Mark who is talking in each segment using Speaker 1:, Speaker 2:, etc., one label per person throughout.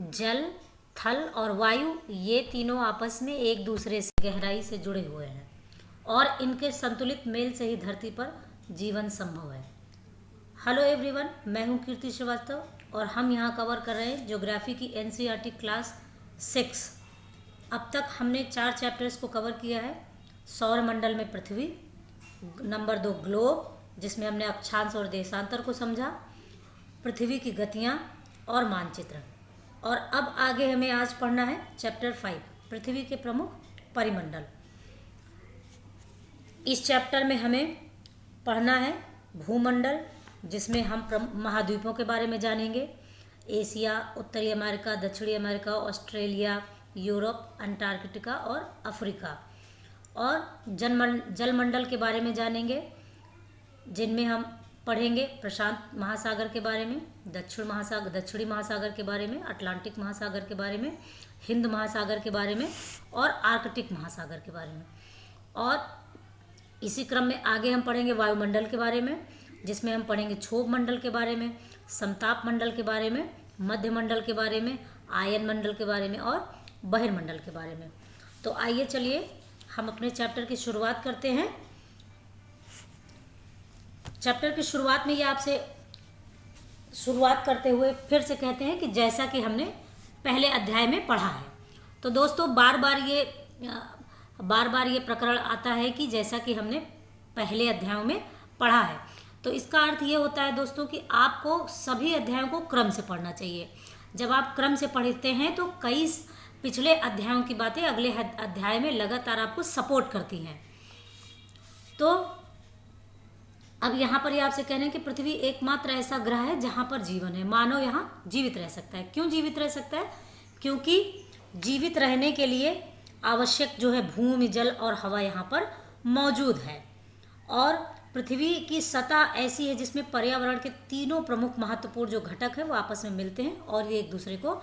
Speaker 1: जल, थल और वायु ये तीनों आपस में एक दूसरे से गहराई से जुड़े हुए हैं और इनके संतुलित मेल से ही धरती पर जीवन संभव है। हेलो एवरीवन, मैं हूं कीर्ति श्रीवास्तव और हम यहां कवर कर रहे हैं ज्योग्राफी की एनसीईआरटी क्लास 6। अब तक हमने 4 चैप्टर्स को कवर किया है। सौर मंडल में पृथ्वी, नंबर 2 ग्लोब जिसमें हमने अक्षांश और देशांतर को समझा, पृथ्वी की गतियां और मानचित्र। और अब आगे हमें आज पढ़ना है चैप्टर 5 पृथ्वी के प्रमुख परिमंडल। इस चैप्टर में हमें पढ़ना है भूमंडल, जिसमें हम महाद्वीपों के बारे में जानेंगे। एशिया, उत्तरी अमेरिका, दक्षिणी अमेरिका, ऑस्ट्रेलिया, यूरोप, अंटार्कटिका और अफ्रीका। और जलमंडल के बारे में जानेंगे, जिनमें हम पढ़ेंगे प्रशांत महासागर के बारे में, दक्षिणी महासागर के बारे में, अटलांटिक महासागर के बारे में, हिंद महासागर के बारे में और आर्कटिक महासागर के बारे में। और इसी क्रम में आगे हम पढ़ेंगे वायुमंडल के बारे में, जिसमें हम पढ़ेंगे क्षोभ मंडल के बारे में, समताप मंडल के बारे में, मध्य मंडल के बारे में, आयन मंडल के बारे में और बहिर्मंडल के बारे में। तो आइए चलिए हम अपने चैप्टर की शुरुआत करते हैं। चैप्टर की शुरुआत में ये आपसे शुरुआत करते हुए फिर से कहते हैं कि जैसा कि हमने पहले अध्याय में पढ़ा है। तो दोस्तों बार बार ये प्रकरण आता है कि जैसा कि हमने पहले अध्यायों में पढ़ा है। तो इसका अर्थ ये होता है दोस्तों कि आपको सभी अध्यायों को क्रम से पढ़ना चाहिए। जब आप क्रम से पढ़ते हैं तो कई पिछले अध्यायों की बातें अगले अध्याय में लगातार आपको सपोर्ट करती हैं। तो अब यहाँ पर ये आपसे कह रहे हैं कि पृथ्वी एकमात्र ऐसा ग्रह है जहाँ पर जीवन है, मानव यहाँ जीवित रह सकता है। क्यों जीवित रह सकता है? क्योंकि जीवित रहने के लिए आवश्यक जो है भूमि, जल और हवा यहाँ पर मौजूद है। और पृथ्वी की सतह ऐसी है जिसमें पर्यावरण के तीनों प्रमुख महत्वपूर्ण जो घटक है वो आपस में मिलते हैं और ये एक दूसरे को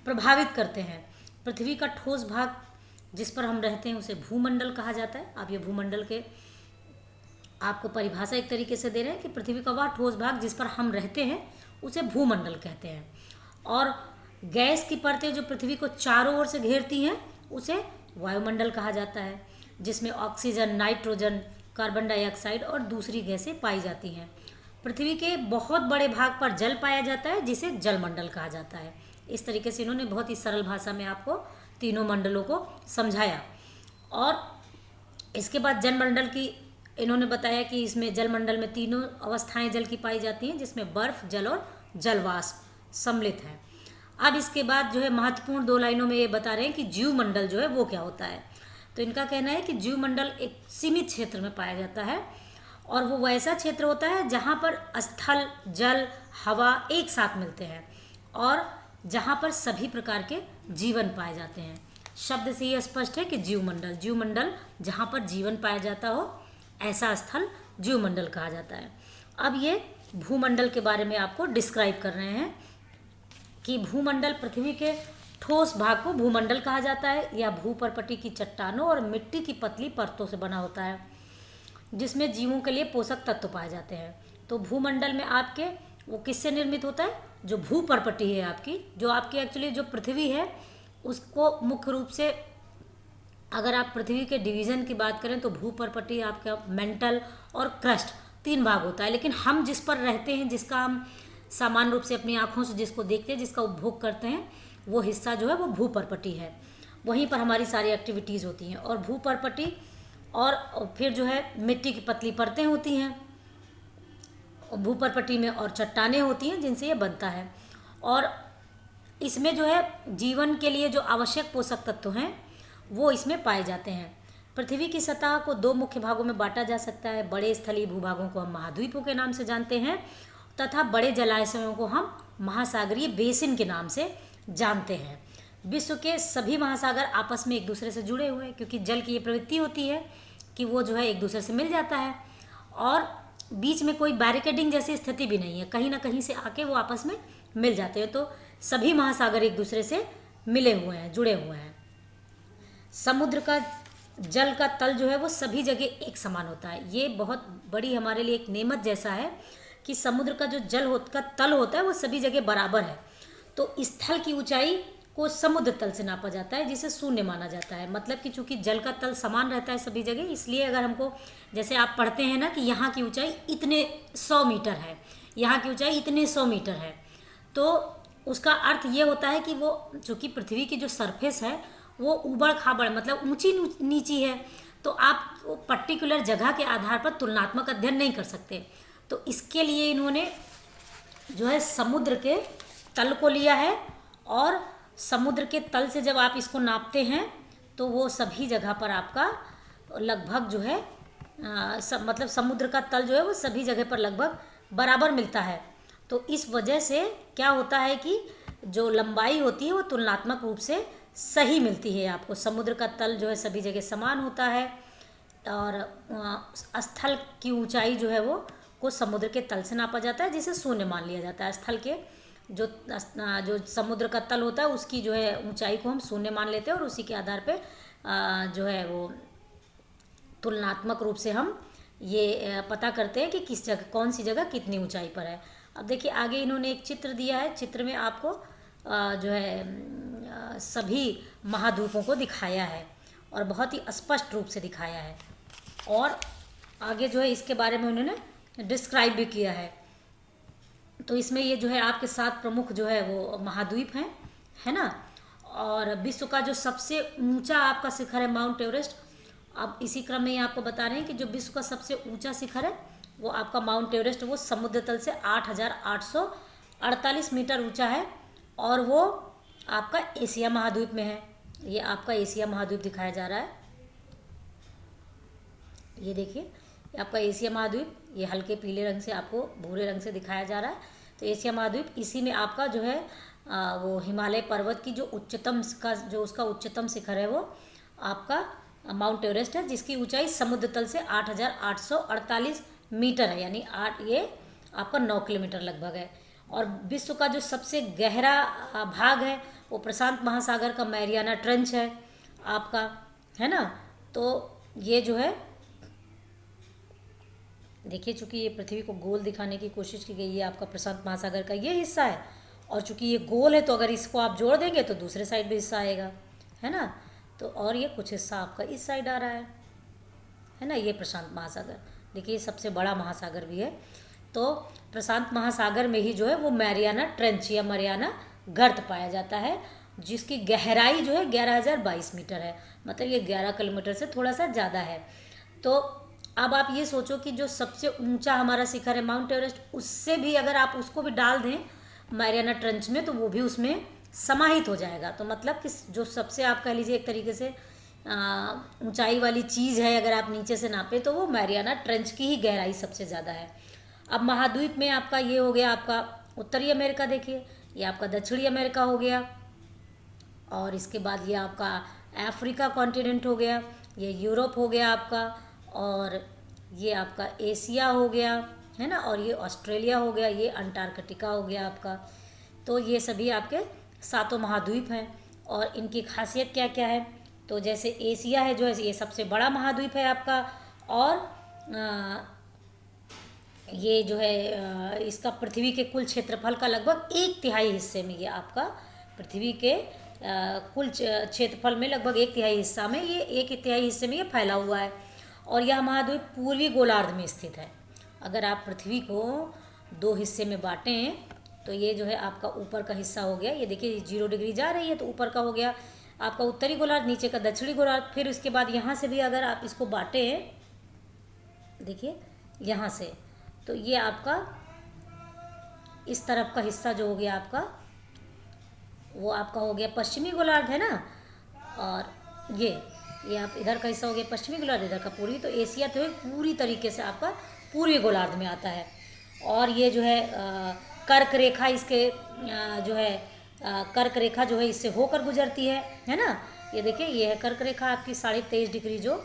Speaker 1: प्रभावित करते हैं। पृथ्वी का ठोस भाग जिस पर हम रहते हैं उसे भूमंडल कहा जाता है। अब ये भूमंडल के आपको परिभाषा एक तरीके से दे रहे हैं कि पृथ्वी का वह ठोस भाग जिस पर हम रहते हैं उसे भूमंडल कहते हैं। और गैस की परतें जो पृथ्वी को चारों ओर से घेरती हैं उसे वायुमंडल कहा जाता है, जिसमें ऑक्सीजन, नाइट्रोजन, कार्बन डाइऑक्साइड और दूसरी गैसें पाई जाती हैं। पृथ्वी के बहुत बड़े भाग पर जल पाया जाता है जिसे जलमंडल कहा जाता है। इस तरीके से इन्होंने बहुत ही सरल भाषा में आपको तीनों मंडलों को समझाया। और इसके बाद जलमंडल की इन्होंने बताया कि इसमें जलमंडल में तीनों अवस्थाएं जल की पाई जाती हैं, जिसमें बर्फ, जल और जलवाष्प सम्मिलित हैं। अब इसके बाद जो है महत्वपूर्ण 2 लाइनों में ये बता रहे हैं कि जीवमंडल जो है वो क्या होता है। तो इनका कहना है कि जीवमंडल एक सीमित क्षेत्र में पाया जाता है और वो वैसा क्षेत्र होता है जहाँ पर स्थल, जल, हवा एक साथ मिलते हैं और जहाँ पर सभी प्रकार के जीवन पाए जाते हैं। शब्द से ये स्पष्ट है कि जीवमंडल जहाँ पर जीवन पाया जाता हो ऐसा स्थल जीवमंडल कहा जाता है। अब ये भूमंडल के बारे में आपको डिस्क्राइब कर रहे हैं कि भूमंडल पृथ्वी के ठोस भाग को भूमंडल कहा जाता है या भूपर्पटी की चट्टानों और मिट्टी की पतली परतों से बना होता है, जिसमें जीवों के लिए पोषक तत्व पाए जाते हैं। तो भूमंडल में आपके वो किससे निर्मित होता है? जो भूपर्पटी है आपकी, जो आपकी एक्चुअली जो पृथ्वी है उसको मुख्य रूप से अगर आप पृथ्वी के डिवीज़न की बात करें तो भूपर्पटी आपका मेंटल और क्रस्ट 3 भाग होता है। लेकिन हम जिस पर रहते हैं, जिसका हम सामान्य रूप से अपनी आँखों से जिसको देखते हैं, जिसका उपभोग करते हैं, वो हिस्सा जो है वो भूपर्पटी है। वहीं पर हमारी सारी एक्टिविटीज़ होती हैं। और भूपर्पटी और फिर जो है मिट्टी की पतली परतें होती हैं भूपर्पटी में और चट्टानें होती हैं जिनसे ये बनता है। और इसमें जो है जीवन के लिए जो आवश्यक पोषक तत्व हैं वो इसमें पाए जाते हैं। पृथ्वी की सतह को 2 मुख्य भागों में बांटा जा सकता है। बड़े स्थलीय भूभागों को हम महाद्वीपों के नाम से जानते हैं तथा बड़े जलाशयों को हम महासागरीय बेसिन के नाम से जानते हैं। विश्व के सभी महासागर आपस में एक दूसरे से जुड़े हुए हैं, क्योंकि जल की ये प्रवृत्ति होती है कि वो जो है एक दूसरे से मिल जाता है और बीच में कोई बैरिकेडिंग जैसी स्थिति भी नहीं है, कहीं ना कहीं से आके वो आपस में मिल जाते हैं। तो सभी महासागर एक दूसरे से मिले हुए हैं, जुड़े हुए हैं। समुद्र का जल का तल जो है वो सभी जगह एक समान होता है। ये बहुत बड़ी हमारे लिए एक नेमत जैसा है कि समुद्र का जो का तल होता है वो सभी जगह बराबर है। तो स्थल की ऊंचाई को समुद्र तल से नापा जाता है, जिसे शून्य माना जाता है। मतलब कि चूंकि जल का तल समान रहता है सभी जगह, इसलिए अगर हमको, जैसे आप पढ़ते हैं ना कि यहाँ की ऊंचाई इतने 100 मीटर है, यहाँ की ऊंचाई इतने 100 मीटर है, तो उसका अर्थ ये होता है कि वो चूँकि पृथ्वी की जो सरफेस है वो ऊबड़ खाबड़ मतलब ऊंची नीची है, तो आप पर्टिकुलर जगह के आधार पर तुलनात्मक अध्ययन नहीं कर सकते। तो इसके लिए इन्होंने जो है समुद्र के तल को लिया है, और समुद्र के तल से जब आप इसको नापते हैं तो वो सभी जगह पर आपका लगभग जो है मतलब समुद्र का तल जो है वो सभी जगह पर लगभग बराबर मिलता है। तो इस वजह से क्या होता है कि जो लंबाई होती है वो तुलनात्मक रूप से सही मिलती है आपको। समुद्र का तल जो है सभी जगह समान होता है, और स्थल की ऊंचाई जो है वो को समुद्र के तल से नापा जाता है, जिसे शून्य मान लिया जाता है। स्थल के जो समुद्र का तल होता है उसकी जो है ऊंचाई को हम शून्य मान लेते हैं, और उसी के आधार पे जो है वो तुलनात्मक रूप से हम ये पता करते हैं कि किस जगह कौन सी जगह कितनी ऊंचाई पर है। अब देखिए आगे इन्होंने एक चित्र दिया है, चित्र में आपको जो है सभी महाद्वीपों को दिखाया है और बहुत ही स्पष्ट रूप से दिखाया है, और आगे जो है इसके बारे में उन्होंने डिस्क्राइब भी किया है। तो इसमें ये जो है आपके 7 प्रमुख जो है वो महाद्वीप हैं, है ना। और विश्व का जो सबसे ऊंचा आपका शिखर है माउंट एवरेस्ट। अब इसी क्रम में ये आपको बता रहे हैं कि जो विश्व का सबसे ऊंचा शिखर है वो आपका माउंट एवरेस्ट, वो समुद्र तल से 8,848 मीटर ऊंचा है, और वो आपका एशिया महाद्वीप में है। ये आपका एशिया महाद्वीप दिखाया जा रहा है, ये देखिए ये आपका एशिया महाद्वीप, ये हल्के पीले रंग से आपको भूरे रंग से दिखाया जा रहा है। तो एशिया महाद्वीप, इसी में आपका जो है वो हिमालय पर्वत की जो उसका उच्चतम शिखर है वो आपका माउंट एवरेस्ट है, जिसकी ऊंचाई समुद्र तल से 8,848 मीटर है, यानी ये आपका 9 किलोमीटर लगभग है। और विश्व का जो सबसे गहरा भाग है वो प्रशांत महासागर का मैरियाना ट्रेंच है आपका, है ना। तो ये जो है देखिए, चूंकि ये पृथ्वी को गोल दिखाने की कोशिश की गई है, आपका प्रशांत महासागर का ये हिस्सा है, और चूंकि ये गोल है तो अगर इसको आप जोड़ देंगे तो दूसरे साइड भी हिस्सा आएगा, है ना। तो और ये कुछ हिस्सा आपका इस साइड आ रहा है ना। ये प्रशांत महासागर देखिए सबसे बड़ा महासागर भी है। तो प्रशांत महासागर में ही जो है वो मैरियाना ट्रेंच या मरियाना गर्त पाया जाता है, जिसकी गहराई जो है 11,022 मीटर है, मतलब ये 11 किलोमीटर से थोड़ा सा ज़्यादा है। तो अब आप ये सोचो कि जो सबसे ऊंचा हमारा शिखर है माउंट एवरेस्ट, उससे भी अगर आप उसको भी डाल दें मैरियाना ट्रेंच में तो वो भी उसमें समाहित हो जाएगा। तो मतलब कि जो सबसे आप कह लीजिए एक तरीके से ऊंचाई वाली चीज़ है, अगर आप नीचे से नापें तो वो मैरियाना ट्रेंच की ही गहराई सबसे ज़्यादा है। अब महाद्वीप में आपका ये हो गया आपका उत्तरी अमेरिका, देखिए ये आपका दक्षिणी अमेरिका हो गया, और इसके बाद ये आपका अफ्रीका कॉन्टिनेंट हो गया, ये यूरोप हो गया आपका, और ये आपका एशिया हो गया, है ना, और ये ऑस्ट्रेलिया हो गया, ये अंटार्कटिका हो गया आपका। तो ये सभी आपके 7 महाद्वीप हैं, और इनकी खासियत क्या क्या है। तो जैसे एशिया है जो है ये सबसे बड़ा महाद्वीप है आपका, और ये जो है इसका पृथ्वी के कुल क्षेत्रफल का लगभग 1/3 हिस्से में, ये आपका पृथ्वी के कुल क्षेत्रफल में लगभग 1/3 हिस्सा में, ये 1/3 हिस्से में ये फैला हुआ है। और यह महाद्वीप पूर्वी गोलार्ध में स्थित है। अगर आप पृथ्वी को 2 हिस्से में बांटें तो ये जो है आपका ऊपर का हिस्सा हो गया, ये देखिए 0 डिग्री जा रही है, तो ऊपर का हो गया आपका उत्तरी गोलार्ध, नीचे का दक्षिणी गोलार्ध। फिर उसके बाद यहाँ से भी अगर आप इसको बांटें, देखिए यहाँ से, तो ये आपका इस तरफ का हिस्सा जो हो गया आपका वो आपका हो गया पश्चिमी गोलार्ध, है ना। और ये आप इधर का हिस्सा हो गया पश्चिमी गोलार्ध, इधर का पूर्वी। तो एशिया तो पूरी तरीके से आपका पूर्वी गोलार्ध में आता है। और ये जो है कर्क रेखा, इसके जो है कर्क रेखा जो है इससे होकर गुजरती है ना। ये देखिए ये है कर्क रेखा आपकी 23.5 डिग्री, जो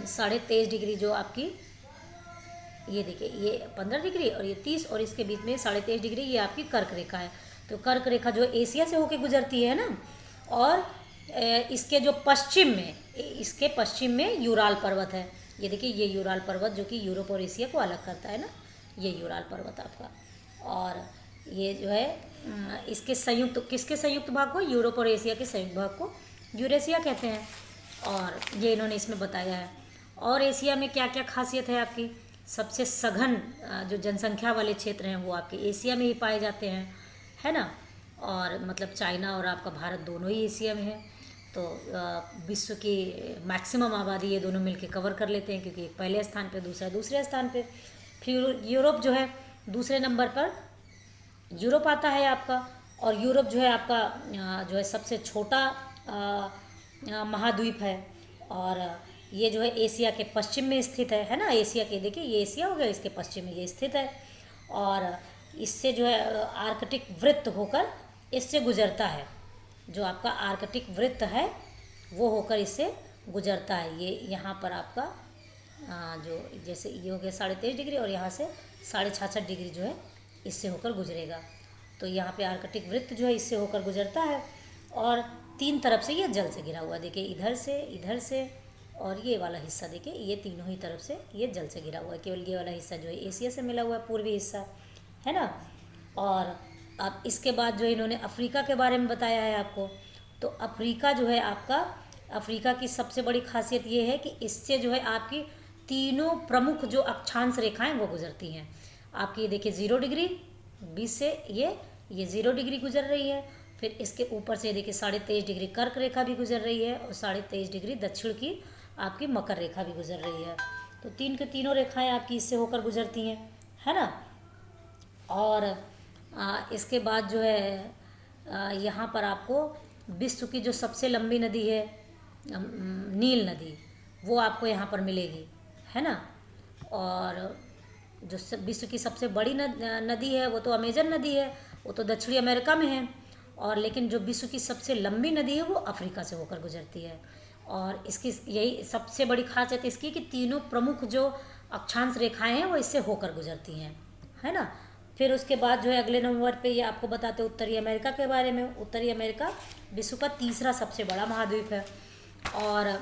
Speaker 1: 23.5 डिग्री जो आपकी, ये देखिए ये 15 डिग्री और ये 30, और इसके बीच में 23.5 डिग्री ये आपकी कर्क रेखा है। तो कर्क रेखा जो एशिया से होकर गुजरती है ना। और इसके जो पश्चिम में, इसके पश्चिम में यूराल पर्वत है। ये देखिए ये यूराल पर्वत जो कि यूरोप और एशिया को अलग करता है ना, ये यूराल पर्वत आपका। और ये जो है इसके संयुक्त, किसके संयुक्त भाग को, यूरोप और एशिया के संयुक्त भाग को यूरेशिया कहते हैं। और ये इन्होंने इसमें बताया है। और एशिया में क्या क्या खासियत है आपकी, सबसे सघन जो जनसंख्या वाले क्षेत्र हैं वो आपके एशिया में ही पाए जाते हैं, है ना। और मतलब चाइना और आपका भारत दोनों ही एशिया में है। तो विश्व की मैक्सिमम आबादी ये दोनों मिलके कवर कर लेते हैं, क्योंकि एक पहले स्थान पे, दूसरा दूसरे स्थान पे। फिर यूरोप जो है दूसरे नंबर पर यूरोप आता है आपका। और यूरोप जो है आपका जो है सबसे छोटा महाद्वीप है। और ये जो है एशिया के पश्चिम में स्थित है ना। एशिया के, देखिए ये एशिया हो गया, इसके पश्चिम में ये स्थित है। और इससे जो है आर्कटिक वृत्त होकर इससे गुजरता है। जो आपका आर्कटिक वृत्त है वो होकर इससे गुजरता है। ये यहाँ पर आपका जो जैसे ये हो गया 23.5 डिग्री, और यहाँ से 66.5 डिग्री जो है इससे होकर गुजरेगा। तो यहाँ पे आर्कटिक वृत्त जो है इससे होकर गुजरता है। और 3 तरफ से ये जल से घिरा हुआ, देखिए इधर से और ये वाला हिस्सा, देखिए ये तीनों ही तरफ से ये जल से घिरा हुआ है। केवल ये वाला हिस्सा जो है एशिया से मिला हुआ है, पूर्वी हिस्सा, है ना। और अब इसके बाद जो इन्होंने अफ्रीका के बारे में बताया है आपको। तो अफ्रीका जो है आपका, अफ्रीका की सबसे बड़ी खासियत ये है कि इससे जो है आपकी तीनों प्रमुख जो अक्षांश रेखाएं वो गुजरती हैं आपकी। ये देखिए 0 डिग्री 20 से ये 0 डिग्री गुजर रही है। फिर इसके ऊपर से देखिए 23.5 डिग्री कर्क रेखा भी गुजर रही है, और 23.5 डिग्री दक्षिण की आपकी मकर रेखा भी गुजर रही है। तो तीन के तीनों रेखाएं आपकी इससे होकर गुजरती हैं, है ना। और इसके बाद जो है यहाँ पर आपको विश्व की जो सबसे लंबी नदी है नील नदी, वो आपको यहाँ पर मिलेगी, है ना। और जो विश्व की सबसे बड़ी नदी है वो तो अमेजन नदी है, वो तो दक्षिणी अमेरिका में है। और लेकिन जो विश्व की सबसे लंबी नदी है वो अफ्रीका से होकर गुजरती है। और इसकी यही सबसे बड़ी खासियत इसकी कि तीनों प्रमुख जो अक्षांश रेखाएं हैं वो इससे होकर गुजरती हैं, है ना। फिर उसके बाद जो है अगले नंबर पे ये आपको बताते हैं उत्तरी अमेरिका के बारे में। उत्तरी अमेरिका विश्व का तीसरा सबसे बड़ा महाद्वीप है। और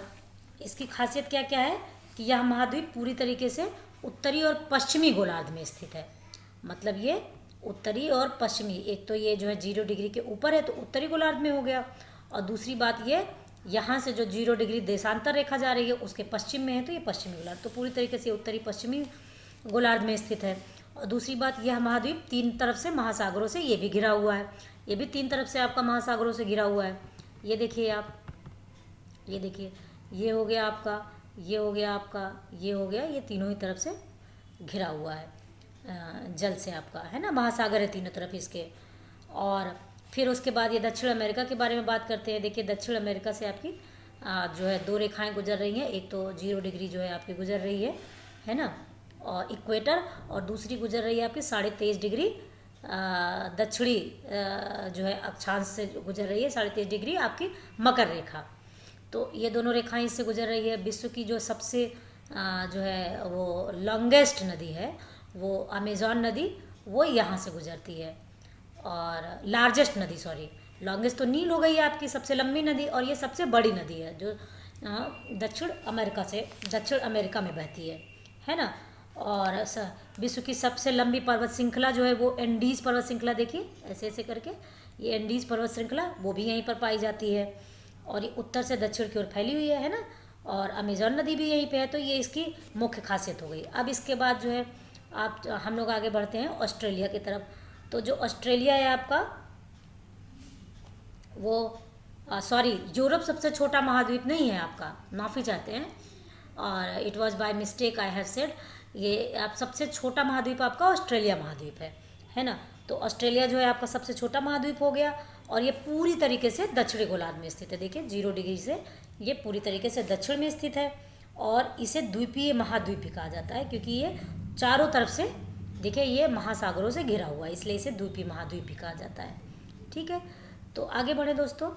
Speaker 1: इसकी खासियत क्या क्या है कि यह महाद्वीप पूरी तरीके से उत्तरी और पश्चिमी गोलार्ध में स्थित है। मतलब ये उत्तरी और पश्चिमी, एक तो ये जो है 0 डिग्री के ऊपर है तो उत्तरी गोलार्ध में हो गया, और दूसरी बात ये यहाँ से जो 0 डिग्री देशांतर रेखा जा रही है उसके पश्चिम में है तो ये पश्चिमी गोलार्ध। तो पूरी तरीके से उत्तरी पश्चिमी गोलार्ध में स्थित है। और दूसरी बात, यह महाद्वीप 3 तरफ से महासागरों से ये भी घिरा हुआ है। ये भी 3 तरफ से आपका महासागरों से घिरा हुआ है। ये देखिए आप, ये देखिए, ये हो गया आपका, ये हो गया आपका, ये हो गया, ये तीनों ही तरफ से घिरा हुआ है जल से आपका, है ना। महासागर है तीनों तरफ इसके। और फिर उसके बाद ये दक्षिण अमेरिका के बारे में बात करते हैं। देखिए दक्षिण अमेरिका से आपकी जो है 2 रेखाएं गुजर रही हैं। एक तो 0 डिग्री जो है आपकी गुजर रही है ना, और इक्वेटर, और दूसरी गुजर रही है आपकी 23.5 डिग्री दक्षिणी जो है अक्षांश से गुजर रही है 23.5 डिग्री आपकी मकर रेखा। तो ये दोनों रेखाएं इससे गुजर रही है। विश्व की जो सबसे जो है वो लॉन्गेस्ट नदी है वो अमेजॉन नदी, वो यहाँ से गुजरती है। और लार्जेस्ट नदी, सॉरी, लॉन्गेस्ट तो नील हो गई है आपकी, सबसे लंबी नदी, और ये सबसे बड़ी नदी है जो दक्षिण अमेरिका में बहती है ना। और विश्व की सबसे लंबी पर्वत श्रृंखला जो है वो एंडीज़ पर्वत श्रृंखला, देखिए ऐसे ऐसे करके ये एंडीज़ पर्वत श्रृंखला वो भी यहीं पर पाई जाती है। और ये उत्तर से दक्षिण की ओर फैली हुई है ना। और अमेजॉन नदी भी यहीं पे है। तो ये इसकी मुख्य खासियत हो गई। अब इसके बाद जो है हम लोग आगे बढ़ते हैं ऑस्ट्रेलिया की तरफ। तो जो ऑस्ट्रेलिया है आपका वो सॉरी, यूरोप सबसे छोटा महाद्वीप नहीं है आपका, माफ़ी चाहते हैं, और it was by mistake I have said. ये आप सबसे छोटा महाद्वीप आपका ऑस्ट्रेलिया महाद्वीप है ना। तो ऑस्ट्रेलिया जो है आपका सबसे छोटा महाद्वीप हो गया, और ये पूरी तरीके से दक्षिणी गोलार्ध में स्थित है। देखिए 0 डिग्री से ये पूरी तरीके से दक्षिण में स्थित है। और इसे द्वीपीय महाद्वीप भी कहा जाता है, क्योंकि ये चारों तरफ से देखिए ये महासागरों से घिरा हुआ है, इसलिए इसे द्वीपीय महाद्वीप भी कहा जाता है। ठीक है, तो आगे बढ़े दोस्तों।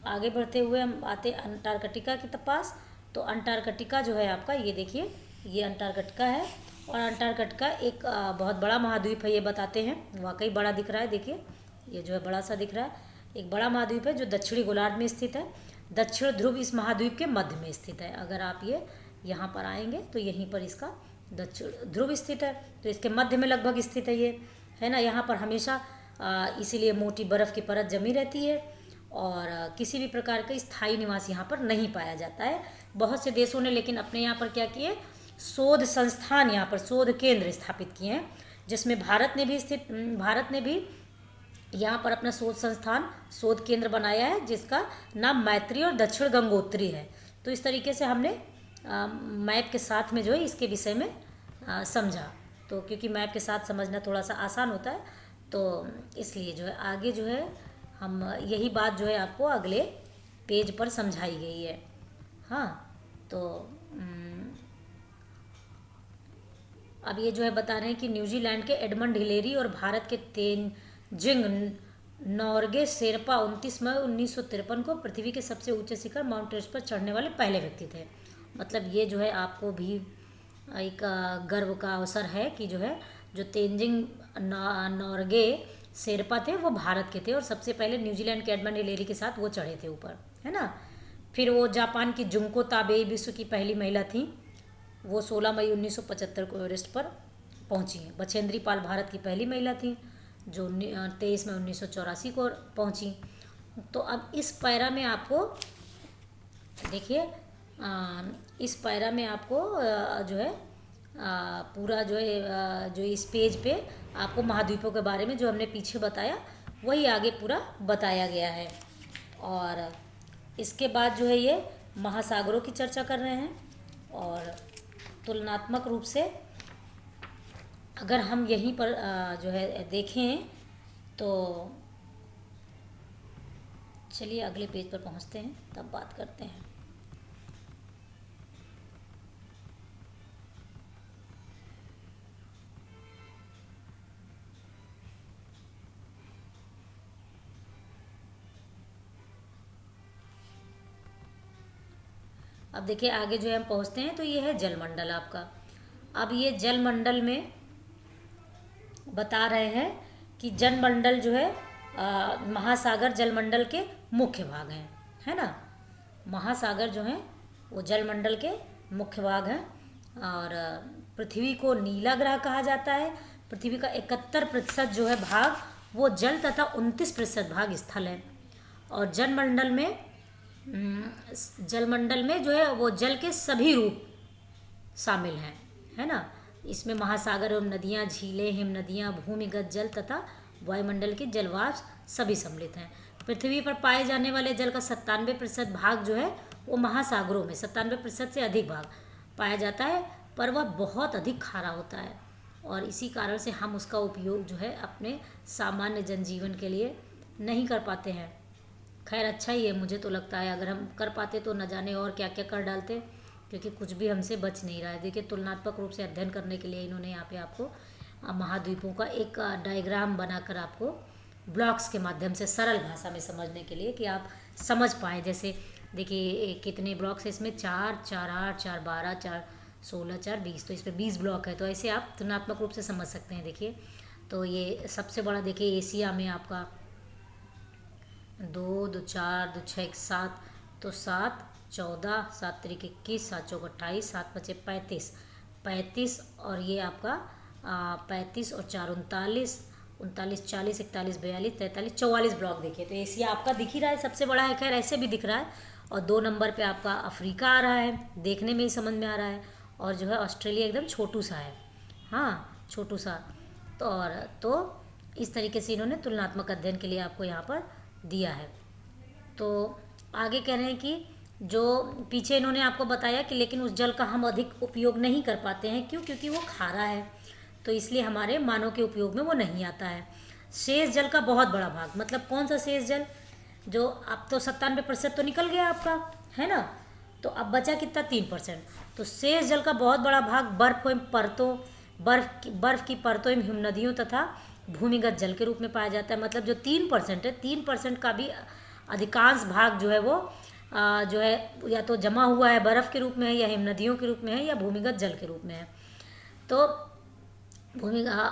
Speaker 1: आगे बढ़ते हुए हम आते अंटार्कटिका के पास। तो अंटार्कटिका जो है आपका, ये देखिए ये अंटार्कटिका है, और अंटार्कटिका एक बहुत बड़ा महाद्वीप है, ये बताते हैं। वाकई बड़ा दिख रहा है, देखिए ये जो है बड़ा सा दिख रहा है। एक बड़ा महाद्वीप है जो दक्षिणी गोलार्ध में स्थित है। दक्षिण ध्रुव इस महाद्वीप के मध्य में स्थित है। अगर आप ये यहाँ पर आएंगे तो यहीं पर इसका दक्षिण ध्रुव स्थित है, तो इसके मध्य में लगभग स्थित है ये, है ना। यहाँ पर हमेशा इसीलिए मोटी बर्फ़ की परत जमी रहती है और किसी भी प्रकार का स्थायी निवास यहाँ पर नहीं पाया जाता है। बहुत से देशों ने लेकिन अपने यहाँ पर क्या किए, शोध संस्थान, यहाँ पर शोध केंद्र स्थापित किए हैं, जिसमें भारत ने भी यहाँ पर अपना शोध संस्थान, शोध केंद्र बनाया है, जिसका नाम मैत्री और दक्षिण गंगोत्री है। तो इस तरीके से हमने मैप के साथ में जो है इसके विषय में समझा। तो क्योंकि मैप के साथ समझना थोड़ा सा आसान होता है, तो इसलिए जो है आगे जो है हम यही बात जो है आपको अगले पेज पर समझाई गई है। हाँ, तो अब ये जो है बता रहे हैं कि न्यूजीलैंड के एडमंड हिलेरी और भारत के तेनजिंग नोर्गे शेरपा 29 मई 1953 को पृथ्वी के सबसे ऊंचे शिखर माउंट एवरेस्ट पर चढ़ने वाले पहले व्यक्ति थे। मतलब ये जो है आपको भी एक गर्व का अवसर है कि जो है जो तेनजिंग नोर्गे शेरपा थे वो भारत के थे और सबसे पहले न्यूजीलैंड के एडमंड हिलेरी के साथ वो चढ़े थे ऊपर, है ना। फिर वो जापान की जुंको ताबेई विश्व की पहली महिला थी, वो 16 मई 1975 को एवरेस्ट पर पहुंची हैं। बछेंद्री पाल भारत की पहली महिला थी जो 23 मई 1984 को पहुंची। तो अब इस पैरा में आपको देखिए, इस पैरा में आपको जो है पूरा जो है जो इस पेज पे आपको महाद्वीपों के बारे में जो हमने पीछे बताया वही आगे पूरा बताया गया है। और इसके बाद जो है ये महासागरों की चर्चा कर रहे हैं और तुलनात्मक रूप से अगर हम यहीं पर जो है देखें तो चलिए अगले पेज पर पहुंचते हैं, तब बात करते हैं। अब देखिए आगे जो है हम पहुंचते हैं तो ये है जलमंडल आपका। अब ये जलमंडल में बता रहे हैं कि जलमंडल जो है महासागर जलमंडल के मुख्य भाग हैं, है ना। महासागर जो हैं वो जलमंडल के मुख्य भाग हैं और पृथ्वी को नीला ग्रह कहा जाता है। पृथ्वी का 71% जो है भाग वो जल तथा 29% भाग स्थल है। और जलमंडल में जो है वो जल के सभी रूप शामिल हैं, है ना। इसमें महासागर एवं नदियाँ, झीलें, हिम नदियाँ, भूमिगत जल तथा वायुमंडल के जलवाष्प सभी सम्मिलित हैं। पृथ्वी पर पाए जाने वाले जल का 97% भाग जो है वो महासागरों में 97% से अधिक भाग पाया जाता है, पर वह बहुत अधिक खारा होता है और इसी कारण से हम उसका उपयोग जो है अपने सामान्य जनजीवन के लिए नहीं कर पाते हैं। खैर अच्छा ही है, मुझे तो लगता है अगर हम कर पाते तो न जाने और क्या क्या कर डालते, क्योंकि कुछ भी हमसे बच नहीं रहा है। देखिए तुलनात्मक रूप से अध्ययन करने के लिए इन्होंने यहाँ पे आपको महाद्वीपों का एक डायग्राम बनाकर आपको ब्लॉक्स के माध्यम से सरल भाषा में समझने के लिए कि आप समझ पाएँ। जैसे देखिए कितने ब्लॉक्स है इसमें, 4, 4, 8, 4, 12, 4, 16, 4, 20, तो इस पर 20 ब्लॉक है। तो ऐसे आप तुलनात्मक रूप से समझ सकते हैं। देखिए तो ये सबसे बड़ा देखिए एशिया में आपका 2, 2, 4, 2, 6, 1, 7, तो 7, 14, 7 तरीके 21, 7 चौक 28, 7 पचे 35 और ये आपका 35 और 4 39, 39, 40, 41, 42, 43, 44 ब्लॉक देखिए। तो एशिया आपका दिख ही रहा है, सबसे बड़ा है। खैर ऐसे भी दिख रहा है। और 2 नंबर पे आपका अफ्रीका आ रहा है, देखने में ही समझ में आ रहा है। और जो है ऑस्ट्रेलिया एकदम छोटू सा है, हाँ छोटू सा। तो इस तरीके से इन्होंने तुलनात्मक अध्ययन के लिए आपको यहाँ पर दिया है। तो आगे कह रहे हैं कि जो पीछे इन्होंने आपको बताया कि लेकिन उस जल का हम अधिक उपयोग नहीं कर पाते हैं। क्यों? क्योंकि वो खारा है, तो इसलिए हमारे मानव के उपयोग में वो नहीं आता है। शेष जल का बहुत बड़ा भाग, मतलब कौन सा शेष जल, जो अब तो 97% तो निकल गया आपका, है ना। तो अब बचा कितना, 3%। तो शेष जल का बहुत बड़ा भाग बर्फ की परतों एवं हिम नदियों तथा भूमिगत जल के रूप में पाया जाता है। मतलब जो 3% है, 3% का भी अधिकांश भाग जो है वो जो है या तो जमा हुआ है बर्फ़ के रूप में है, या हिम नदियों के रूप में है, या भूमिगत जल के रूप में है। तो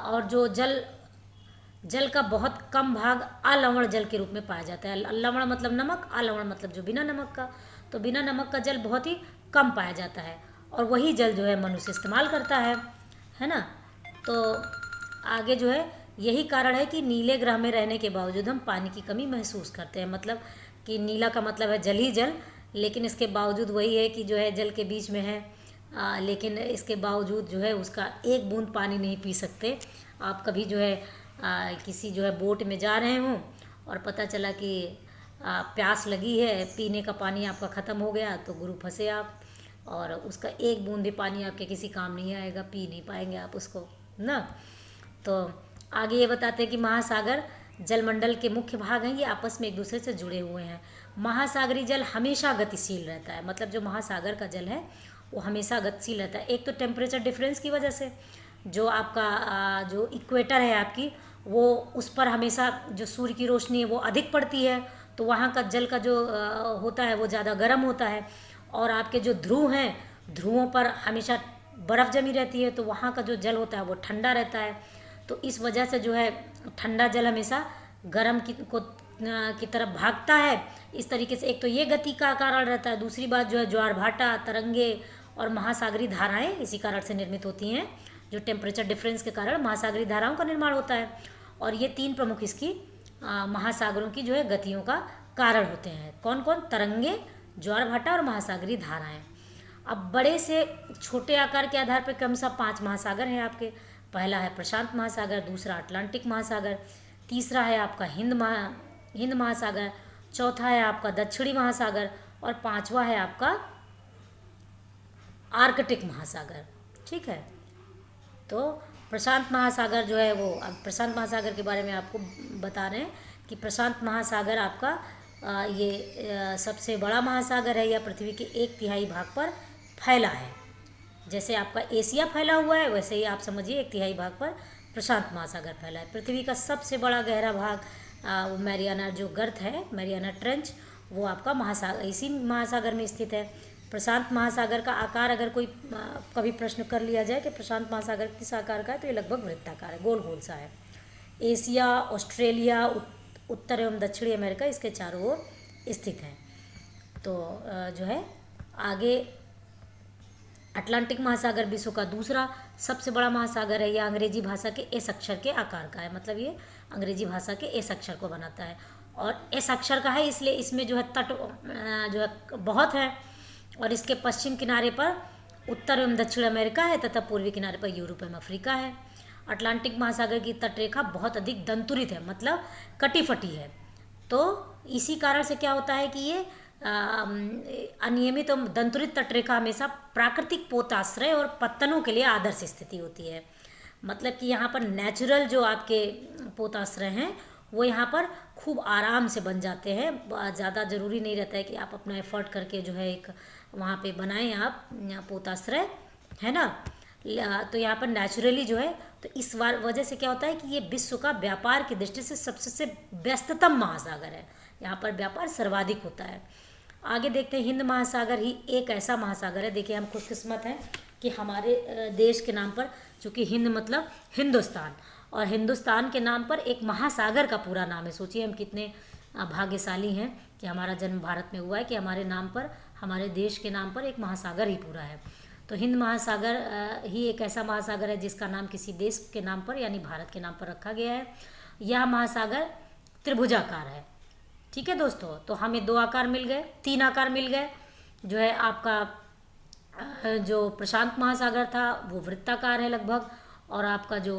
Speaker 1: और जो जल का बहुत कम भाग अलवण जल के रूप में पाया जाता है। लवण मतलब नमक, अलवण मतलब जो बिना नमक का। तो बिना नमक का जल बहुत ही कम पाया जाता है और वही जल जो है मनुष्य इस्तेमाल करता है ना। तो आगे जो है यही कारण है कि नीले ग्रह में रहने के बावजूद हम पानी की कमी महसूस करते हैं। मतलब कि नीला का मतलब है जल ही जल, लेकिन इसके बावजूद वही है कि जो है जल के बीच में है, लेकिन इसके बावजूद जो है उसका एक बूंद पानी नहीं पी सकते। आप कभी जो है किसी जो है बोट में जा रहे हों और पता चला कि प्यास लगी है, पीने का पानी आपका ख़त्म हो गया, तो गुरु फंसे आप, और उसका एक बूंद भी पानी आपके किसी काम नहीं आएगा, पी नहीं पाएंगे आप उसको ना। तो आगे ये बताते हैं कि महासागर जलमंडल के मुख्य भाग हैं, ये आपस में एक दूसरे से जुड़े हुए हैं। महासागरी जल हमेशा गतिशील रहता है। मतलब जो महासागर का जल है वो हमेशा गतिशील रहता है। एक तो टेम्परेचर डिफरेंस की वजह से, जो आपका जो इक्वेटर है आपकी, वो उस पर हमेशा जो सूर्य की रोशनी है वो अधिक पड़ती है, तो वहाँ का जल का जो होता है वो ज़्यादा गर्म होता है। और आपके जो ध्रुव हैं, ध्रुवों पर हमेशा बर्फ़ जमी रहती है, तो वहाँ का जो जल होता है वो ठंडा रहता है। तो इस वजह से जो है ठंडा जल हमेशा गर्म की तरफ भागता है। इस तरीके से एक तो ये गति का कारण रहता है, दूसरी बात जो है ज्वार भाटा, तरंगे और महासागरी धाराएं इसी कारण से निर्मित होती हैं। जो टेम्परेचर डिफरेंस के कारण महासागरी धाराओं का निर्माण होता है, और ये तीन प्रमुख इसकी महासागरों की जो है गतियों का कारण होते हैं। कौन कौन? तरंगे, ज्वार भाटा और महासागरी धाराएं। अब बड़े से छोटे आकार के आधार पर क्रमशः 5 महासागर हैं आपके। पहला है प्रशांत महासागर, दूसरा अटलांटिक महासागर, तीसरा है आपका हिंद महासागर, चौथा है आपका दक्षिणी महासागर, और पांचवा है आपका आर्कटिक महासागर। ठीक है, तो प्रशांत महासागर जो है वो, अब प्रशांत महासागर के बारे में आपको बता रहे हैं कि प्रशांत महासागर आपका ये सबसे बड़ा महासागर है, या पृथ्वी के 1/3 भाग पर फैला है। जैसे आपका एशिया फैला हुआ है, वैसे ही आप समझिए 1/3 भाग पर प्रशांत महासागर फैला है। पृथ्वी का सबसे बड़ा गहरा भाग वो मैरियाना जो गर्त है, मैरियाना ट्रेंच, वो आपका महासागर इसी महासागर में स्थित है। प्रशांत महासागर का आकार अगर कोई कभी प्रश्न कर लिया जाए कि प्रशांत महासागर किस आकार का है, तो ये लगभग वृत्ताकार है, गोल गोल सा है। एशिया, ऑस्ट्रेलिया, उत्तर एवं दक्षिणी अमेरिका इसके चारों ओर स्थित है। तो जो है आगे अटलांटिक महासागर विश्व का दूसरा सबसे बड़ा महासागर है। यह अंग्रेजी भाषा के एस अक्षर के आकार का है। मतलब ये अंग्रेजी भाषा के एस अक्षर को बनाता है, और एस अक्षर का है इसलिए इसमें जो है तट जो है बहुत है, और इसके पश्चिम किनारे पर उत्तर एवं दक्षिण अमेरिका है तथा पूर्वी किनारे पर यूरोप एवं अफ्रीका है। अटलांटिक महासागर की तटरेखा बहुत अधिक दंतुरित है, मतलब कटी फटी है। तो इसी कारण से क्या होता है कि ये अनियमित और दंतुरित तटरेखा हमेशा प्राकृतिक पोताश्रय और पत्तनों के लिए आदर्श स्थिति होती है। मतलब कि यहाँ पर नेचुरल जो आपके पोताश्रय हैं वो यहाँ पर खूब आराम से बन जाते हैं। ज़्यादा ज़रूरी नहीं रहता है कि आप अपना एफर्ट करके जो है एक वहाँ पे बनाएं आप पोताश्रय, है ना। तो यहाँ पर नेचुरली जो है, तो इस वजह से क्या होता है कि ये विश्व का व्यापार की दृष्टि से सबसे व्यस्ततम महासागर है। यहाँ पर व्यापार सर्वाधिक होता है। आगे देखते हैं, हिंद महासागर ही एक ऐसा महासागर है। देखिए हम खुशकिस्मत हैं कि हमारे देश के नाम पर, चूँकि हिंद मतलब हिंदुस्तान, और हिंदुस्तान के नाम पर एक महासागर का पूरा नाम है। सोचिए हम कितने भाग्यशाली हैं कि हमारा जन्म भारत में हुआ है, कि हमारे नाम पर, हमारे देश के नाम पर एक महासागर ही पूरा है। तो हिंद महासागर ही एक ऐसा महासागर है जिसका नाम किसी देश के नाम पर यानी भारत के नाम पर रखा गया है। यह महासागर त्रिभुजाकार है। ठीक है दोस्तों, तो हमें 2 आकार मिल गए, 3 आकार मिल गए। जो है आपका जो प्रशांत महासागर था वो वृत्ताकार है लगभग, और आपका जो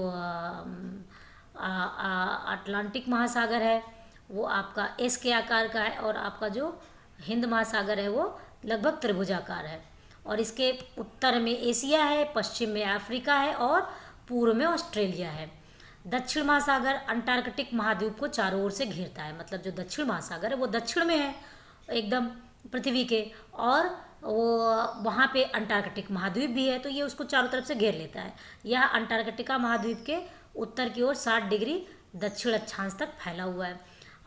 Speaker 1: अटलांटिक महासागर है वो आपका एस के आकार का है, और आपका जो हिंद महासागर है वो लगभग त्रिभुजाकार है। और इसके उत्तर में एशिया है, पश्चिम में अफ्रीका है, और पूर्व में ऑस्ट्रेलिया है। दक्षिण महासागर अंटार्कटिक महाद्वीप को चारों ओर से घेरता है। मतलब जो दक्षिण महासागर है वो दक्षिण में है एकदम पृथ्वी के, और वो वहाँ पे अंटार्कटिक महाद्वीप भी है, तो ये उसको चारों तरफ से घेर लेता है। यह अंटार्कटिका महाद्वीप के उत्तर की ओर 60 डिग्री दक्षिण अक्षांश तक फैला हुआ है।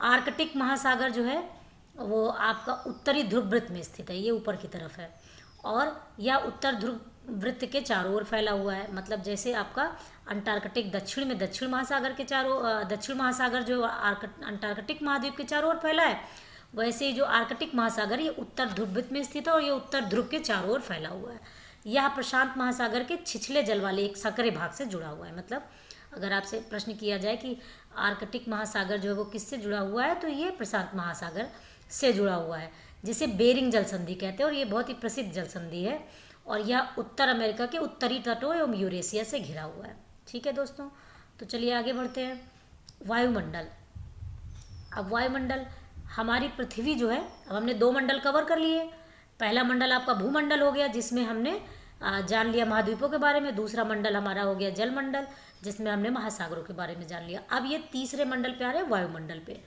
Speaker 1: आर्कटिक महासागर जो है वो आपका उत्तरी ध्रुव वृत्त में स्थित है, ये ऊपर की तरफ है, और यह उत्तर ध्रुव वृत्त के चारों ओर फैला हुआ है। मतलब जैसे आपका अंटार्कटिक दक्षिण में दक्षिण महासागर के चारों, दक्षिण महासागर जो अंटार्कटिक महाद्वीप के चारों ओर फैला है, वैसे ही जो आर्कटिक महासागर ये उत्तर ध्रुव वृत्त में स्थित है, और ये उत्तर ध्रुव के चारों ओर फैला हुआ है। यह प्रशांत महासागर के छिछले जल वाले एक संकरे भाग से जुड़ा हुआ है। मतलब अगर आपसे प्रश्न किया जाए कि आर्कटिक महासागर जो है वो किससे जुड़ा हुआ है, तो ये प्रशांत महासागर से जुड़ा हुआ है, जिसे बेरिंग जल संधि कहते हैं, और ये बहुत ही प्रसिद्ध जल संधि है, और यह उत्तर अमेरिका के उत्तरी तटों एवं यूरेशिया से घिरा हुआ है। ठीक है दोस्तों, तो चलिए आगे बढ़ते हैं। वायुमंडल। अब वायुमंडल, हमारी पृथ्वी जो है, अब हमने 2 मंडल कवर कर लिए। पहला मंडल आपका भूमंडल हो गया, जिसमें हमने जान लिया महाद्वीपों के बारे में। दूसरा मंडल हमारा हो गया जलमंडल, जिसमें हमने महासागरों के बारे में जान लिया। अब ये तीसरे मंडल पे आ रहे हैं, वायुमंडल पे।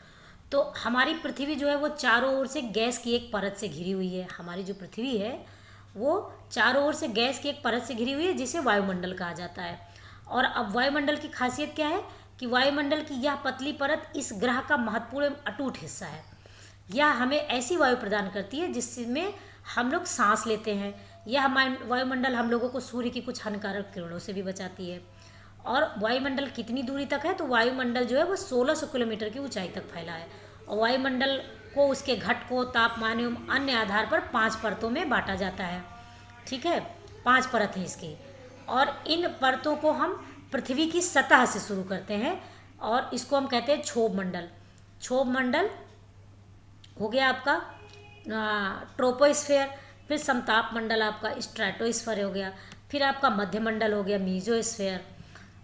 Speaker 1: तो हमारी पृथ्वी जो है वो चारों ओर से गैस की एक परत से घिरी हुई है। हमारी जो पृथ्वी है वो चारों ओर से गैस की एक परत से घिरी हुई है, जिसे वायुमंडल कहा जाता है। और अब वायुमंडल की खासियत क्या है कि वायुमंडल की यह पतली परत इस ग्रह का महत्वपूर्ण एवं अटूट हिस्सा है। यह हमें ऐसी वायु प्रदान करती है जिसमें हम लोग सांस लेते हैं। यह वायुमंडल हम लोगों को सूर्य की कुछ हानिकारक किरणों से भी बचाती है। और वायुमंडल कितनी दूरी तक है, तो वायुमंडल जो है वो 1600 किलोमीटर की ऊंचाई तक फैला है। और वायुमंडल को उसके घटकों, तापमान एवं अन्य आधार पर 5 परतों में बांटा जाता है। ठीक है, 5 परत हैं इसकी, और इन परतों को हम पृथ्वी की सतह से शुरू करते हैं, और इसको हम कहते हैं क्षोभ मंडल। क्षोभ मंडल हो गया आपका ट्रोपोस्फेयर, फिर समताप मंडल आपका स्ट्रेटोस्फेयर हो गया, फिर आपका मध्य मंडल हो गया मीजोस्फेयर,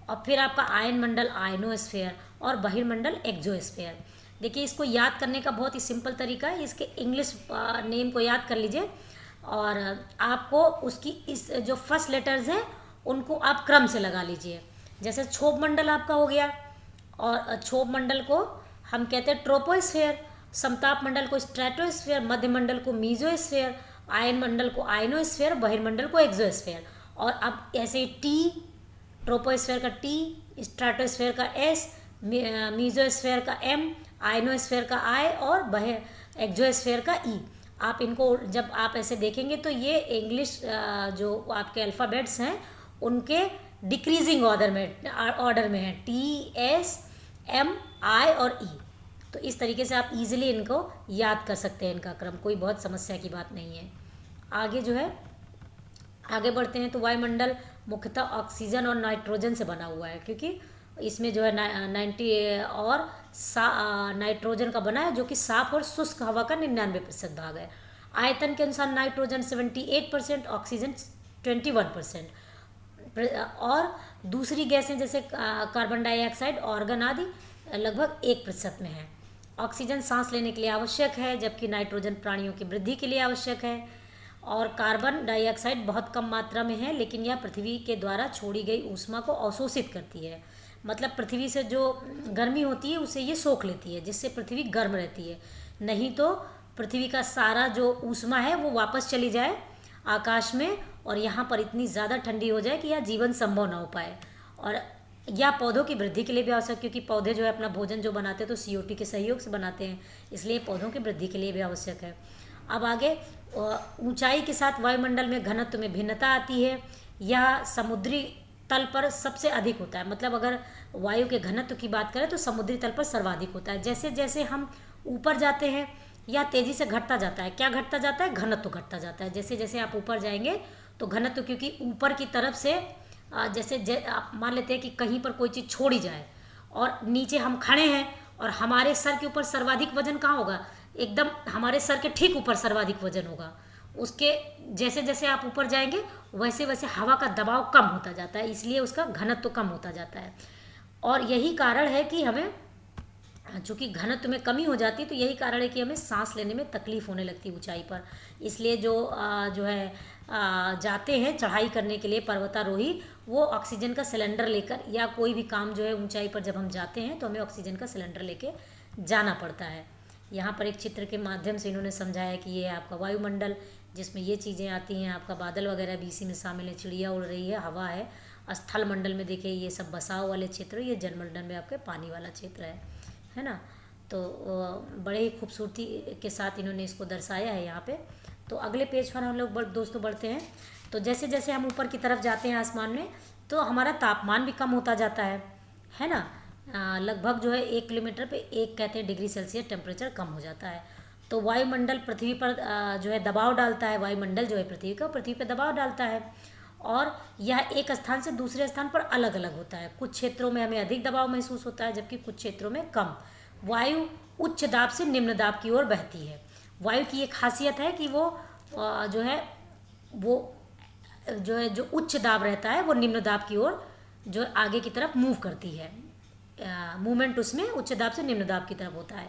Speaker 1: और फिर आपका आयन मंडल आयनोस्फेयर, और बहिर्मंडल एक्सोस्फेयर। देखिए, इसको याद करने का बहुत ही सिंपल तरीका है, इसके इंग्लिश नेम को याद कर लीजिए, और आपको उसकी इस जो फर्स्ट लेटर्स हैं उनको आप क्रम से लगा लीजिए। जैसे क्षोभ मंडल आपका हो गया, और क्षोभ मंडल को हम कहते हैं ट्रोपोस्फेयर, समताप मंडल को स्ट्रेटोस्फेयर, मध्य मंडल को मीजोस्फेयर, आयन मंडल को आयनोस्फेयर, बहिर्मंडल को एक्सोस्फेयर। और अब ऐसे टी, ट्रोपोस्फेयर का टी, स्ट्रेटोस्फेयर का एस, मीजोस्फेयर का एम, आयनोस्फेयर का आई, और एक्सोस्फेयर का ई। आप इनको जब आप ऐसे देखेंगे तो ये इंग्लिश जो आपके अल्फ़ाबेट्स हैं उनके डिक्रीजिंग ऑर्डर में है, टी, एस, एम, आई और ई। तो इस तरीके से आप इजीली इनको याद कर सकते हैं, इनका क्रम, कोई बहुत समस्या की बात नहीं है। आगे जो है, आगे बढ़ते हैं। तो वायुमंडल मुख्यतः ऑक्सीजन और नाइट्रोजन से बना हुआ है, क्योंकि इसमें जो है 90 और नाइट्रोजन का बना है, जो कि साफ और शुष्क हवा का 99% भाग है। आयतन के अनुसार नाइट्रोजन 78%, ऑक्सीजन 21%, और दूसरी गैसें जैसे कार्बन डाइऑक्साइड, ऑर्गन आदि लगभग 1% में है। ऑक्सीजन सांस लेने के लिए आवश्यक है, जबकि नाइट्रोजन प्राणियों की वृद्धि के लिए आवश्यक है, और कार्बन डाइऑक्साइड बहुत कम मात्रा में है, लेकिन यह पृथ्वी के द्वारा छोड़ी गई ऊष्मा को अवशोषित करती है। मतलब पृथ्वी से जो गर्मी होती है उसे ये सोख लेती है, जिससे पृथ्वी गर्म रहती है। नहीं तो पृथ्वी का सारा जो ऊष्मा है वो वापस चली जाए आकाश में, और यहाँ पर इतनी ज़्यादा ठंडी हो जाए कि यह जीवन संभव ना हो पाए। और या पौधों की वृद्धि के लिए भी आवश्यक, क्योंकि पौधे जो है अपना भोजन जो बनाते हैं तो CO2 के सहयोग से बनाते हैं, इसलिए पौधों की वृद्धि के लिए भी आवश्यक है। अब आगे, ऊंचाई के साथ वायुमंडल में घनत्व में भिन्नता आती है। यह समुद्री तल पर सबसे अधिक होता है। मतलब अगर वायु के घनत्व की बात करें तो समुद्री तल पर सर्वाधिक होता है। जैसे जैसे हम ऊपर जाते हैं यह तेज़ी से घटता जाता है। क्या घटता जाता है? घनत्व घटता जाता है। जैसे जैसे आप ऊपर जाएंगे तो घनत्व, क्योंकि ऊपर की तरफ से जैसे आप मान लेते हैं कि कहीं पर कोई चीज़ छोड़ी जाए और नीचे हम खड़े हैं और हमारे सर के ऊपर सर्वाधिक वजन कहाँ होगा? एकदम हमारे सर के ठीक ऊपर सर्वाधिक वजन होगा। उसके जैसे जैसे आप ऊपर जाएंगे वैसे वैसे हवा का दबाव कम होता जाता है, इसलिए उसका घनत्व कम होता जाता है। और यही कारण है कि हमें, चूँकि घनत्व में कमी हो जाती है तो यही कारण है कि हमें सांस लेने में तकलीफ होने लगती है ऊंचाई पर। इसलिए जो है जाते हैं चढ़ाई करने के लिए पर्वतारोही, वो ऑक्सीजन का सिलेंडर लेकर, या कोई भी काम जो है ऊंचाई पर जब हम जाते हैं तो हमें ऑक्सीजन का सिलेंडर लेके जाना पड़ता है। यहाँ पर एक चित्र के माध्यम से इन्होंने समझाया कि ये आपका वायुमंडल, जिसमें ये चीज़ें आती हैं, आपका बादल वगैरह भी इसी में शामिल है, चिड़िया उड़ रही है, हवा है। स्थल मंडल में देखिए ये सब बसाव वाले क्षेत्र, ये जलमंडल में आपके पानी वाला क्षेत्र है ना। तो बड़े ही खूबसूरती के साथ इन्होंने इसको दर्शाया है यहाँ पे। तो अगले पेज पर हम लोग दोस्तों बढ़ते हैं। तो जैसे जैसे हम ऊपर की तरफ जाते हैं आसमान में तो हमारा तापमान भी कम होता जाता है ना। लगभग जो है 1 किलोमीटर पे 1 कहते हैं डिग्री सेल्सियस टेम्परेचर कम हो जाता है। तो वायुमंडल पृथ्वी पर जो है दबाव डालता है, वायुमंडल जो है पृथ्वी पे दबाव डालता है। और यह एक स्थान से दूसरे स्थान पर अलग अलग होता है। कुछ क्षेत्रों में हमें अधिक दबाव महसूस होता है, जबकि कुछ क्षेत्रों में कम। वायु उच्च दाब से निम्न दाब की ओर बहती है। वायु की एक खासियत है कि वो जो है वो जो उच्च दाब रहता है वो निम्न दाब की ओर जो आगे की तरफ मूव करती है। मूवमेंट उसमें उच्च दाब से निम्न दाब की तरफ होता है,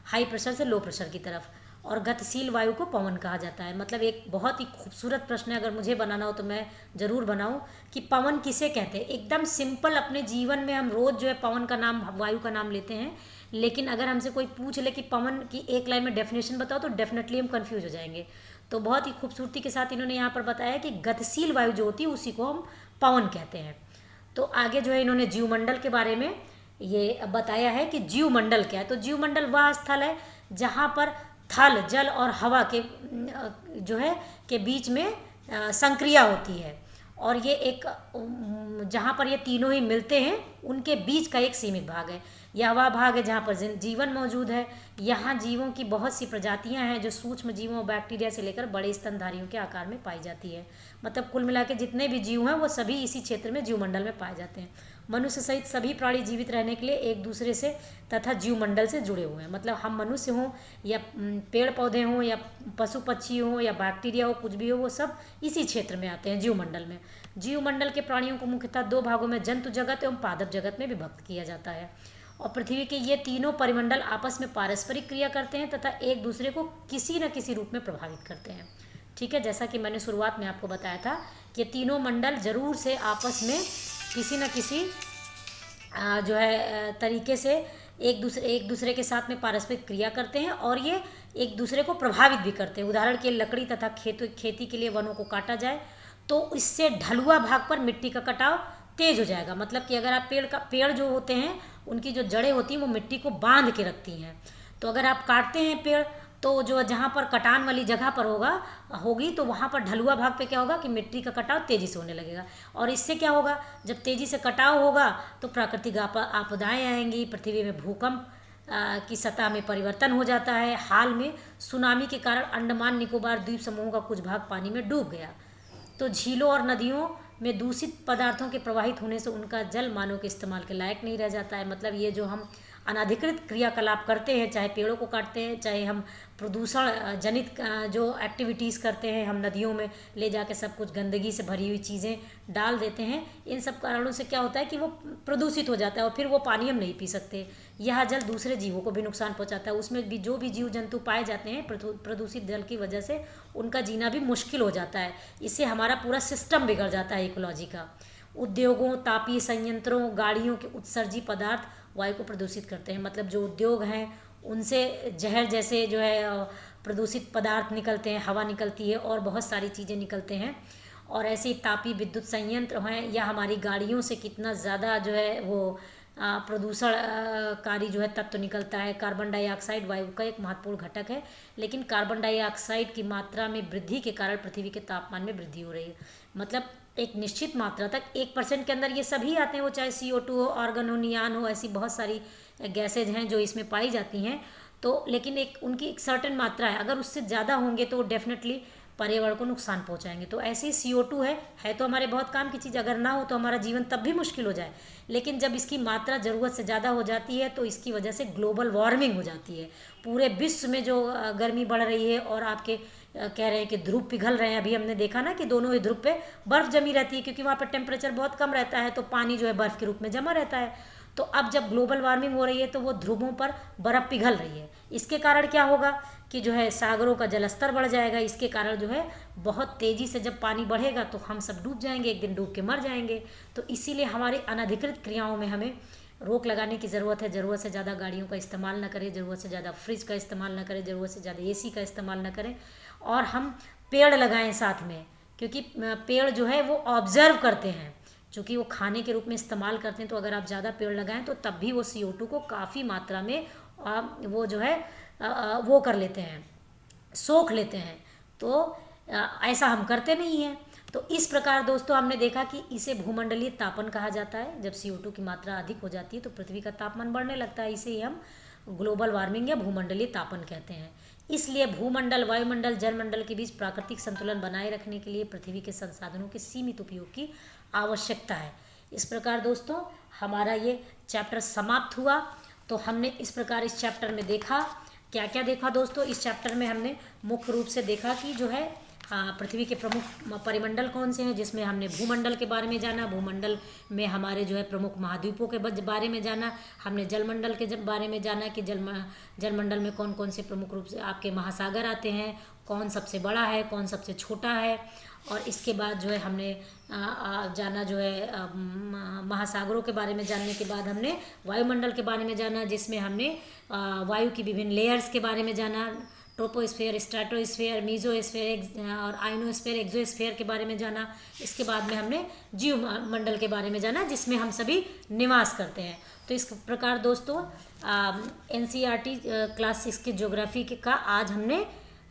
Speaker 1: हाई प्रेशर से लो प्रेशर की तरफ। और गतिशील वायु को पवन कहा जाता है। मतलब एक बहुत ही खूबसूरत प्रश्न है, अगर मुझे बनाना हो तो मैं ज़रूर बनाऊं कि पवन किसे कहते हैं। एकदम सिंपल, अपने जीवन में हम रोज़ जो है पवन का नाम, वायु का नाम लेते हैं, लेकिन अगर हमसे कोई पूछ ले कि पवन की एक लाइन में डेफिनेशन बताओ तो डेफिनेटली हम कंफ्यूज हो जाएंगे। तो बहुत ही खूबसूरती के साथ इन्होंने यहाँ पर बताया कि गतिशील वायु जो होती है उसी को हम पवन कहते हैं। तो आगे जो है इन्होंने जीवमंडल के बारे में ये बताया है कि जीवमंडल क्या है। तो जीवमंडल वह स्थल है जहाँ पर थल, जल और हवा के जो है के बीच में संक्रिया होती है, और ये एक जहाँ पर ये तीनों ही मिलते हैं उनके बीच का एक सीमित भाग है। यह वह भाग है जहाँ पर जीवन मौजूद है। यहाँ जीवों की बहुत सी प्रजातियाँ हैं जो सूक्ष्म जीवों, बैक्टीरिया से लेकर बड़े स्तनधारियों के आकार में पाई जाती है। मतलब कुल मिला के जितने भी जीव हैं वो सभी इसी क्षेत्र में जीवमंडल में पाए जाते हैं। मनुष्य सहित सभी प्राणी जीवित रहने के लिए एक दूसरे से तथा जीवमंडल से जुड़े हुए हैं। मतलब हम मनुष्य हों या पेड़ पौधे हों या पशु पक्षी हों या बैक्टीरिया हो, कुछ भी हो, वो सब इसी क्षेत्र में आते हैं जीवमंडल में। जीवमंडल के प्राणियों को मुख्यतः दो भागों में, जंतु जगत एवं पादप जगत में विभक्त किया जाता है। और पृथ्वी के ये तीनों परिमंडल आपस में पारस्परिक क्रिया करते हैं तथा एक दूसरे को किसी न किसी रूप में प्रभावित करते हैं। ठीक है, जैसा कि मैंने शुरुआत में आपको बताया था कि ये तीनों मंडल जरूर से आपस में किसी न किसी जो है तरीके से एक दूसरे के साथ में पारस्परिक क्रिया करते हैं और ये एक दूसरे को प्रभावित भी करते हैं। उदाहरण के लिए लकड़ी तथा खेती के लिए वनों को काटा जाए तो इससे ढलुआ भाग पर मिट्टी का कटाव तेज हो जाएगा। मतलब कि अगर आप पेड़ जो होते हैं उनकी जो जड़ें होती हैं वो मिट्टी को बांध के रखती हैं, तो अगर आप काटते हैं पेड़ तो जो जहाँ पर कटान वाली जगह पर होगी तो वहाँ पर ढलुआ भाग पे क्या होगा कि मिट्टी का कटाव तेज़ी से होने लगेगा। और इससे क्या होगा, जब तेज़ी से कटाव होगा तो प्राकृतिक आपदाएँ आएंगी, पृथ्वी में भूकंप की सतह में परिवर्तन हो जाता है। हाल में सुनामी के कारण अंडमान निकोबार द्वीप समूह का कुछ भाग पानी में डूब गया। तो झीलों और नदियों में दूषित पदार्थों के प्रवाहित होने से उनका जल मानव के इस्तेमाल के लायक नहीं रह जाता है। मतलब ये जो हम अनाधिकृत क्रियाकलाप करते हैं, चाहे पेड़ों को काटते हैं, चाहे हम प्रदूषण जनित जो एक्टिविटीज़ करते हैं, हम नदियों में ले जाके सब कुछ गंदगी से भरी हुई चीज़ें डाल देते हैं, इन सब कारणों से क्या होता है कि वो प्रदूषित हो जाता है और फिर वो पानी हम नहीं पी सकते। यह जल दूसरे जीवों को भी नुकसान पहुंचाता है। उसमें भी जो भी जीव जंतु पाए जाते हैं प्रदूषित जल की वजह से उनका जीना भी मुश्किल हो जाता है। इससे हमारा पूरा सिस्टम बिगड़ जाता है इकोलॉजी का। उद्योगों, तापीय संयंत्रों, गाड़ियों के उत्सर्जी पदार्थ वायु को प्रदूषित करते हैं। मतलब जो उद्योग हैं उनसे जहर जैसे जो है प्रदूषित पदार्थ निकलते हैं, हवा निकलती है और बहुत सारी चीज़ें निकलते हैं। और ऐसे ही तापीय विद्युत संयंत्र हैं या हमारी गाड़ियों से कितना ज़्यादा जो है वो प्रदूषण कारी जो है तत्व निकलता है। कार्बन डाइऑक्साइड वायु का एक महत्वपूर्ण घटक है, लेकिन कार्बन डाइऑक्साइड की मात्रा में वृद्धि के कारण पृथ्वी के तापमान में वृद्धि हो रही है। मतलब एक निश्चित मात्रा तक 1% के अंदर ये सभी आते हैं, वो चाहे CO2 हो, आर्गन हो, नियान हो, ऐसी बहुत सारी गैसेज हैं जो इसमें पाई जाती हैं। तो लेकिन एक उनकी एक सर्टेन मात्रा है, अगर उससे ज़्यादा होंगे तो डेफिनेटली पर्यावरण को नुकसान पहुंचाएंगे। तो ऐसे ही CO2 है तो हमारे बहुत काम की चीज़, अगर ना हो तो हमारा जीवन तब भी मुश्किल हो जाए। लेकिन जब इसकी मात्रा ज़रूरत से ज़्यादा हो जाती है तो इसकी वजह से ग्लोबल वार्मिंग हो जाती है। पूरे विश्व में जो गर्मी बढ़ रही है और आपके कह रहे हैं कि ध्रुव पिघल रहे हैं। अभी हमने देखा ना कि दोनों ही ध्रुव पे बर्फ़ जमी रहती है, क्योंकि वहाँ पर टेम्परेचर बहुत कम रहता है तो पानी जो है बर्फ़ के रूप में जमा रहता है। तो अब जब ग्लोबल वार्मिंग हो रही है तो वो ध्रुवों पर बर्फ़ पिघल रही है। इसके कारण क्या होगा कि जो है सागरों का जलस्तर बढ़ जाएगा। इसके कारण जो है बहुत तेज़ी से जब पानी बढ़ेगा तो हम सब डूब जाएंगे, एक दिन डूब के मर जाएंगे। तो इसीलिए हमारी अनधिकृत क्रियाओं में हमें रोक लगाने की ज़रूरत है। ज़रूरत से ज़्यादा गाड़ियों का इस्तेमाल न करें, ज़रूरत से ज़्यादा फ्रिज का इस्तेमाल न करें, ज़रूरत से ज़्यादा AC का इस्तेमाल न करें और हम पेड़ लगाएं साथ में, क्योंकि पेड़ जो है वो ऑब्जर्व करते हैं, चूँकि वो खाने के रूप में इस्तेमाल करते हैं। तो अगर आप ज़्यादा पेड़ लगाएं तो तब भी वो CO2 को काफ़ी मात्रा में वो जो है वो कर लेते हैं, सोख लेते हैं। तो ऐसा हम करते नहीं हैं। तो इस प्रकार दोस्तों हमने देखा कि इसे भूमंडलीय तापन कहा जाता है। जब CO2 की मात्रा अधिक हो जाती है तो पृथ्वी का तापमान बढ़ने लगता है। इसे ही हम ग्लोबल वार्मिंग या भूमंडलीय तापन कहते हैं। इसलिए भूमंडल, वायुमंडल, जलमंडल के बीच प्राकृतिक संतुलन बनाए रखने के लिए पृथ्वी के संसाधनों के सीमित उपयोग की आवश्यकता है। इस प्रकार दोस्तों हमारा ये चैप्टर समाप्त हुआ। तो हमने इस प्रकार इस चैप्टर में देखा, क्या क्या देखा दोस्तों। इस चैप्टर में हमने मुख्य रूप से देखा कि जो है पृथ्वी के प्रमुख परिमंडल कौन से हैं, जिसमें हमने भूमंडल के बारे में जाना, भूमंडल में हमारे जो है प्रमुख महाद्वीपों के बारे में जाना, हमने जलमंडल के बारे में जाना कि जलमंडल में कौन कौन से प्रमुख रूप से आपके महासागर आते हैं, कौन सबसे बड़ा है, कौन सबसे छोटा है। और इसके बाद जो है हमने जाना जो है महासागरों के बारे में जानने के बाद हमने वायुमंडल के बारे में जाना, जिसमें हमने वायु की विभिन्न लेयर्स के बारे में जाना, ट्रोपोस्फेयर, स्ट्रेटोस्फेयर, मीजोस्फेयर और आइनोस्फेयर, एक्सोस्फेयर के बारे में जाना। इसके बाद में हमने जीवमंडल के बारे में जाना, जिसमें हम सभी निवास करते हैं। तो इस प्रकार दोस्तों NCERT क्लास 6 के ज्योग्राफी का आज हमने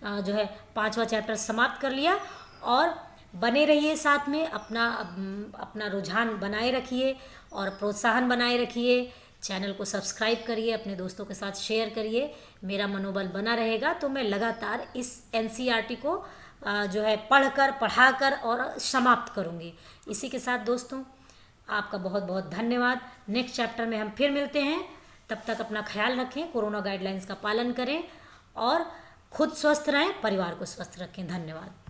Speaker 1: जो है 5वां चैप्टर समाप्त कर लिया। और बने रहिए साथ में, अपना रुझान बनाए रखिए और प्रोत्साहन बनाए रखिए। चैनल को सब्सक्राइब करिए, अपने दोस्तों के साथ शेयर करिए। मेरा मनोबल बना रहेगा तो मैं लगातार इस NCERT को जो है पढ़ाकर और समाप्त करूँगी। इसी के साथ दोस्तों आपका बहुत बहुत धन्यवाद। नेक्स्ट चैप्टर में हम फिर मिलते हैं। तब तक अपना ख्याल रखें, कोरोना गाइडलाइंस का पालन करें और खुद स्वस्थ रहें, परिवार को स्वस्थ रखें। धन्यवाद।